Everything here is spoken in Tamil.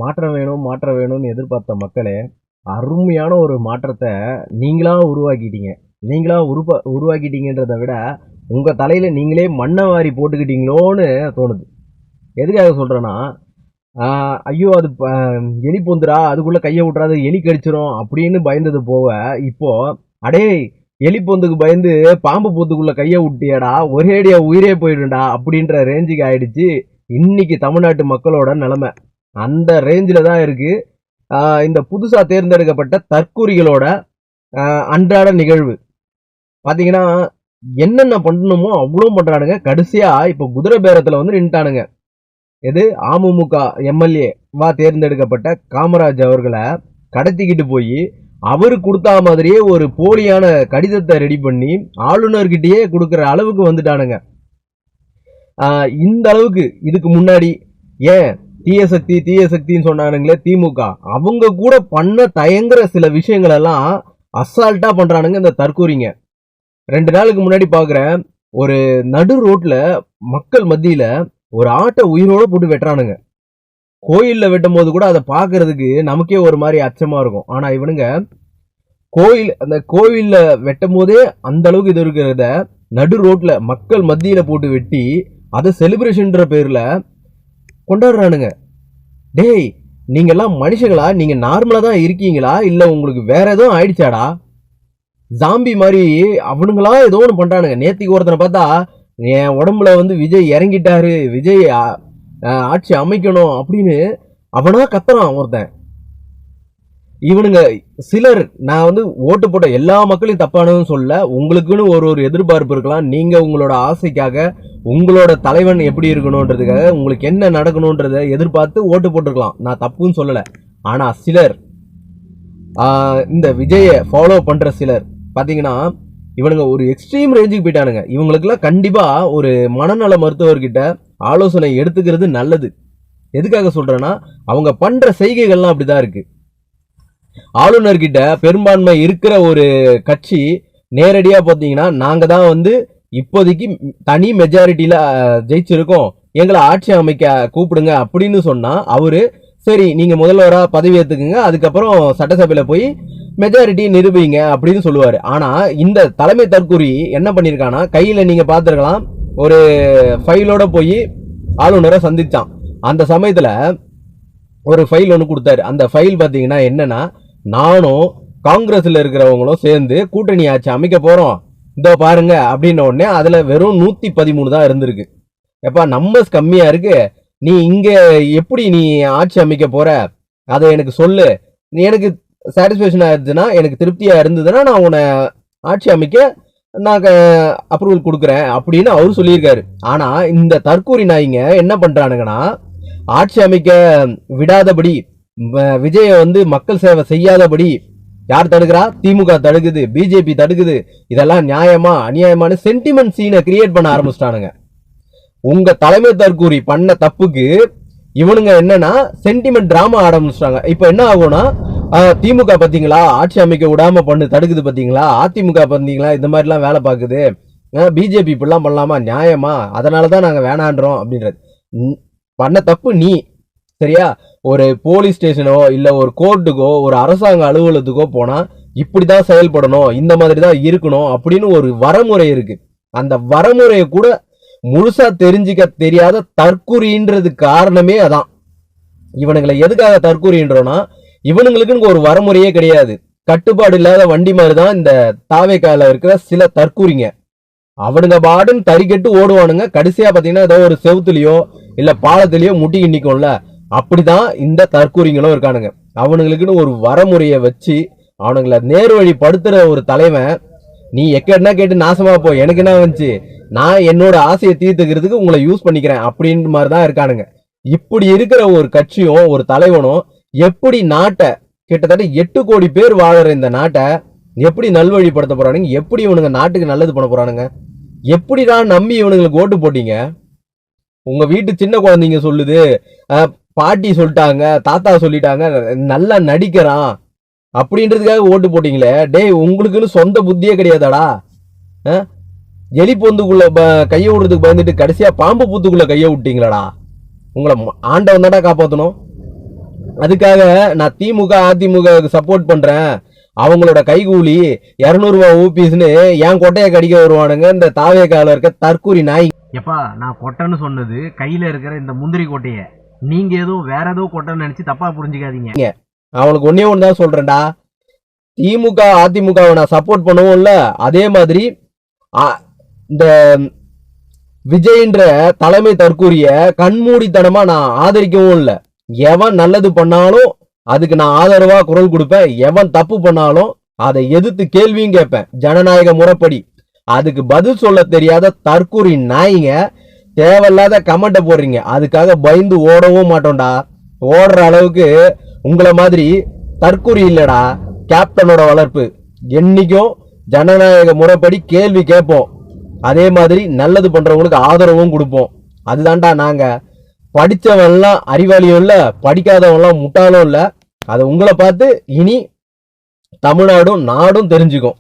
மாற்றம் வேணும் மாற்றம் வேணும்னு எதிர்பார்த்த மக்களே, அருமையான ஒரு மாற்றத்தை நீங்களா உருவாக்கிட்டீங்க. நீங்களா உருவாக்கிட்டீங்கன்றதை விட உங்க தலையில நீங்களே மண்ணை வாரி போட்டுக்கிட்டீங்களோன்னு தோணுது. எதுக்காக சொல்றேன்னா, ஐயோ அது எலி பொந்துரா, அதுக்குள்ள கையை விட்றாது, எலி கடிச்சிரும் அப்படின்னு பயந்தது போக, இப்போ அடே எலி பொந்துக்கு பயந்து பாம்பு பொந்துக்குள்ள கையை விட்டியாடா, ஒரேடியா உயிரே போயிடும்டா அப்படின்ற ரேஞ்சுக்கு ஆயிடுச்சு இன்னைக்கு தமிழ்நாட்டு மக்களோட நிலைமை. அந்த ரேஞ்சில் தான் இருக்கு இந்த புதுசா தேர்ந்தெடுக்கப்பட்ட தற்கூரிகளோட அன்றாட நிகழ்வு. பாத்தீங்கன்னா என்னென்ன பண்ணணுமோ அவ்வளோ பண்றானுங்க. கடைசியா இப்ப குதிரை பேரத்துல வந்து நின்ட்டானுங்க. எது அமமுக எம்எல்ஏ வா தேர்ந்தெடுக்கப்பட்ட காமராஜ் அவர்களை கடத்திக்கிட்டு போய் அவரு கொடுத்தா மாதிரியே ஒரு போலியான கடிதத்தை ரெடி பண்ணி ஆளுநர்கிட்டயே கொடுக்கற அளவுக்கு வந்துட்டானுங்க. இந்த அளவுக்கு இதுக்கு முன்னாடி ஏன் தீய சக்தின்னு சொன்னானுங்களே திமுக, அவங்க கூட பண்ண தயங்குற சில விஷயங்கள் எல்லாம் அசால்ட்டா பண்றானுங்க இந்த தற்கூரிங்க. 2 நாளுக்கு முன்னாடி பாக்குறேன், ஒரு நடு ரோட்ல மக்கள் மத்தியில ஒரு ஆட்டை உயிரோட போட்டு வெட்டுறானுங்க. கோயில்ல வெட்டும் போது கூட அதை பாக்குறதுக்கு நமக்கே ஒரு மாதிரி அச்சமா இருக்கும். ஆனா இவனுங்க அந்த கோயில்ல வெட்டும் போதே அந்த அளவுக்கு இது இருக்கிறத நடு ரோட்ல மக்கள் மத்தியில போட்டு வெட்டி அதை செலிப்ரேஷன்ற பேர்ல கொண்டாடுறானுங்க. டேய், நீங்க எல்லாம் மனுஷங்களா? நீங்க நார்மலா தான் இருக்கீங்களா இல்ல உங்களுக்கு வேற எதுவும் ஆயிடுச்சாடா? ஜாம்பி மாதிரி அவனுங்களா ஏதோ ஒன்று பண்றானுங்க. நேத்திக்கு ஒருத்தனை பார்த்தா என் உடம்புல வந்து விஜய் இறங்கிட்டாரு, விஜய் ஆட்சி அமைக்கணும் அப்படின்னு அவனா கத்துறான் ஒருத்தன். இவனுங்க சிலர், நான் வந்து ஓட்டு போட்ட எல்லா மக்களையும் தப்பானதுன்னு சொல்ல, உங்களுக்குன்னு ஒரு எதிர்பார்ப்பு இருக்கலாம். நீங்க உங்களோட ஆசைக்காக உங்களோட தலைவன் எப்படி இருக்கணும்ன்றதுக்காக உங்களுக்கு என்ன நடக்கணும்ன்றத எதிர்பார்த்து ஓட்டு போட்டிருக்கலாம். நான் தப்புன்னு சொல்லல. ஆனா சிலர் இந்த விஜயை ஃபாலோ பண்ற சிலர் பாத்தீங்கன்னா இவனுங்க ஒரு எக்ஸ்ட்ரீம் ரேஞ்சுக்கு போயிட்டானுங்க. இவங்களுக்குலாம் கண்டிப்பா ஒரு மனநல மருத்துவர்கிட்ட ஆலோசனை எடுத்துக்கிறது நல்லது. எதுக்காக சொல்றேன்னா, அவங்க பண்ற செய்கைகள்லாம் அப்படிதான் இருக்கு. ஆளுநர்கிட்ட பெரும்பான்மை இருக்கிற ஒரு கட்சி நேரடியா பாத்தீங்கன்னா, நாங்க தான் வந்து இப்போதைக்கு தனி மெஜாரிட்டியில ஜெயிச்சிருக்கோம், எங்களை ஆட்சி அமைக்க கூப்பிடுங்க அப்படின்னு சொன்னா, அவரு சரி நீங்க முதல்வரா பதவி ஏத்துக்குங்க, அதுக்கப்புறம் சட்டசபையில போய் மெஜாரிட்டி நிரூபிங்க அப்படின்னு சொல்லுவாரு. ஆனா இந்த தலைமை தற்கூரி என்ன பண்ணிருக்கானா, கையில நீங்க பாத்துருக்கலாம் ஒரு ஃபைலோட போய் ஆளுநரை சந்திச்சான். அந்த சமயத்துல ஒரு ஃபைல் ஒன்று கொடுத்தாரு. அந்த ஃபைல் பாத்தீங்கன்னா என்னன்னா, நானும் காங்கிரஸ்ல இருக்கிறவங்களும் சேர்ந்து கூட்டணி ஆட்சி அமைக்க போறோம், இதோ பாருங்க அப்படின்ன உடனே அதுல வெறும் 113 தான் இருந்திருக்கு. எப்பா நம்பர்ஸ் கம்மியா இருக்கு, நீ இங்க எப்படி நீ ஆட்சி அமைக்க போற அதை எனக்கு சொல்லு, நீ எனக்கு சாட்டிஸ்பேக்ஷன் ஆயிருச்சுன்னா, எனக்கு திருப்தியா இருந்ததுன்னா நான் உன்னை ஆட்சி அமைக்க நான் அப்ரூவல் கொடுக்குறேன் அப்படின்னு அவரு சொல்லியிருக்காரு. ஆனா இந்த தற்கூரி நாய்ங்க என்ன பண்றானுங்கன்னா, ஆட்சி அமைக்க விடாதபடி, விஜய வந்து மக்கள் சேவை செய்யாதபடி யார் தடுக்கிறா? திமுக தடுக்குது, பிஜேபி தடுக்குது. இதெல்லாம் நியாயமா அநியாயமான சென்டிமெண்ட் சீனை கிரியேட் பண்ண ஆரம்பிச்சிட்டானுங்க. உங்க தலைமை தற்கூரி பண்ண தப்புக்கு இவனுங்க என்னன்னா சென்டிமெண்ட் டிராமா ஆரம்பிச்சிட்டாங்க. இப்ப என்ன ஆகும்னா, திமுக பாத்தீங்களா ஆட்சி அமைக்க விடாம தடுக்குது பாத்தீங்களா, அதிமுக பாத்தீங்களா இந்த மாதிரி எல்லாம் வேலை பார்க்குது, பிஜேபி இப்படிலாம் பண்ணலாமா, நியாயமா, அதனாலதான் நாங்க வேணான்றோம் அப்படின்றது. பண்ண தப்பு நீ, சரியா? ஒரு போலீஸ் ஸ்டேஷனோ இல்ல ஒரு கோர்ட்டுக்கோ ஒரு அரசாங்க அலுவலகத்துக்கோ போனா இப்படிதான் செயல்படணும், இந்த மாதிரி தான் இருக்கணும் அப்படின்னு ஒரு வரமுறை இருக்கு. அந்த வரமுறையை கூட முழுசா தெரிஞ்சுக்க தெரியாத தற்கூரின்றது காரணமே அதான். இவனுங்களை எதுக்காக தற்கூரின்றோம்னா, இவனுங்களுக்குன்னு ஒரு வரமுறையே கிடையாது. கட்டுப்பாடு இல்லாத வண்டி மாதிரிதான் இந்த தாவேக்கால இருக்கிற சில தற்கூரிங்க. அவனுங்க பாடுன்னு தறிக்கெட்டு ஓடுவானுங்க. கடைசியா பாத்தீங்கன்னா ஏதோ ஒரு செவுத்துலயோ இல்ல பாலத்திலயோ முட்டிக்கு நிக்கும்ல, அப்படிதான் இந்த தற்கூரிங்களும் இருக்கானுங்க. அவனுங்களுக்குன்னு ஒரு வரமுறையை வச்சு அவனுங்களை நேர்வழி படுத்துற ஒரு தலைவன், நீ எக்கடனா கேட்டு நாசமா போ, எனக்கு என்ன வந்துச்சு, நான் என்னோட ஆசையை தீர்த்துக்கிறதுக்கு உங்களை யூஸ் பண்ணிக்கிறேன் அப்படின்ற மாதிரிதான் இருக்கானுங்க. இப்படி இருக்கிற ஒரு கட்சியும் ஒரு தலைவனும் எப்படி நாட்டை, கிட்டத்தட்ட 8 கோடி பேர் வாழற இந்த நாட்டை எப்படி நல்வழிப்படுத்த போறானுங்க, எப்படி இவனுங்க நாட்டுக்கு நல்லது பண்ண போறானுங்க, எப்படிதான் நம்பி இவனுங்களுக்கு ஓட்டு போட்டீங்க? உங்க வீட்டு சின்ன குழந்தைங்க சொல்லுது, பாட்டி சொல்லிட்டாங்க, தாத்தா சொல்லிட்டாங்க, நல்லா நடிக்கிறான் அப்படின்றதுக்காக ஓட்டு போட்டீங்களே. டேய், உங்களுக்குன்னு சொந்த புத்தியே கிடையாதாடா? எலி பொந்துக்குள்ள கைய விடுறதுக்கு பயந்துட்டு கடைசியா பாம்பு பூத்துக்குள்ள கைய விட்டீங்களாடா? உங்களை ஆண்டவன் தான்டா காப்பாத்தணும். அதுக்காக நான் திமுக அதிமுக சப்போர்ட் பண்றேன், அவங்களோட கைகூலி 200 ரூபாய் ஊபிஸ்னு என் கொட்டையை கடிக்க வருவானுங்க இந்த தாவேக்கால இருக்க தற்கூரி நாய். எப்பா நான் கொட்டைன்னு சொன்னது கையில இருக்கிற இந்த முந்திரி கொட்டைய, நீங்க ஏதோ வேற ஏதோ கொட்டைன்னு நினைச்சு தப்பா புரிஞ்சுக்காதீங்க. அவனுக்கு ஒன்னே ஒன்று தான் சொல்றேன்டா, திமுக அதிமுகவை நான் சப்போர்ட் பண்ணவும் இல்ல, அதே மாதிரி இந்த விஜய்ன்ற தலைமை தற்கூரிய கண்மூடித்தனமா நான் ஆதரிக்கவும் இல்லை. எவன் நல்லது பண்ணாலும் அதுக்கு நான் ஆதரவா குரல் கொடுப்பேன், எவன் தப்பு பண்ணாலும் அதை எதிர்த்து கேள்வியும் கேட்பேன் ஜனநாயக முறைப்படி. அதுக்கு பதில் சொல்ல தெரியாத தற்கூரி நாய்ங்க தேவையில்லாத கமெண்ட போடுறீங்க, அதுக்காக பயந்து ஓடவும் மாட்டோம்டா. ஓடுற அளவுக்கு உங்களை மாதிரி தற்கூரி இல்லடா கேப்டனோட வளர்ப்பு. என்னைக்கும் ஜனநாயக முறைப்படி கேள்வி கேட்போம், அதே மாதிரி நல்லது பண்றவங்களுக்கு ஆதரவும் கொடுப்போம். அதுதான்டா நாங்க. படிச்சவன்லாம் அறிவாளியும் இல்ல, படிக்காதவன்லாம் முட்டாளும் இல்ல. அதை உங்களை பார்த்து இனி தமிழ்நாடும் நாடும் தெரிஞ்சுக்கும்.